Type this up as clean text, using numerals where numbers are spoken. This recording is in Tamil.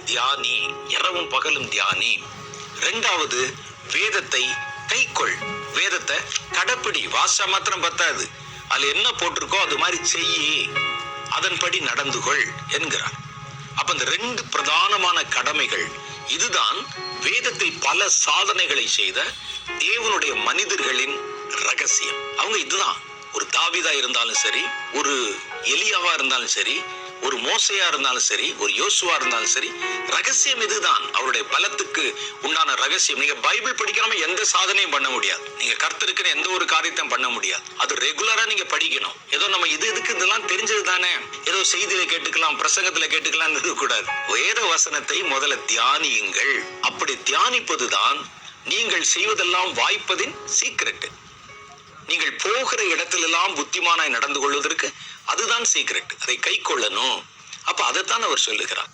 தியானி, இரவும் பகலும் தியானி. இரண்டாவது, வேதத்தை கைக்கொள், வேதத்தை கடைப்பிடி. வாசா மாத்திரம் பத்தாது, அதுல என்ன போட்டிருக்கோ அது மாதிரி செய்யி, அதன்படி நடந்து கொள் என்கிறார். அப்ப இந்த ரெண்டு பிரதானமான கடமைகள், இதுதான் வேதத்தில் பல சாதனைகளை செய்த தேவனுடைய மனிதர்களின் ரகசியம். அவங்க இதுதான். ஒரு தாவீதா இருந்தாலும் சரி, ஒரு எலியாவா இருந்தாலும் சரி, ஒரு மோசையா இருந்தாலும் சரி, ஒரு யோசுவா இருந்தாலும் சரி, ரகசியம் இதுதான். அவருடைய பலத்துக்கு உண்டான ரகசியம். நீங்க பைபிள் படிக்காம எந்த சாதனையும் பண்ண முடியாது. நீங்க கர்த்தருக்கு எந்த ஒரு காரியத்தையும் பண்ண முடியாது. அது ரெகுலரா நீங்க படிக்கணும். ஏதோ நம்ம இதுக்கு இதெல்லாம் தெரிஞ்சது தானே, ஏதோ செய்தியில கேட்டுக்கலாம், பிரசங்கத்துல கேட்டுக்கலாம் கூடாது. வேத வசனத்தை முதல்ல தியானியுங்கள். அப்படி தியானிப்பதுதான் நீங்கள் செய்வதெல்லாம் வாய்ப்பதின் சீக்ரெட். நீங்கள் போகிற இடத்திலெல்லாம் புத்திமானாய் நடந்து கொள்வதற்கு அதுதான் சீக்ரெட். அதை கை கொள்ளணும். அப்ப அதைத்தான் அவர் சொல்லுகிறார்.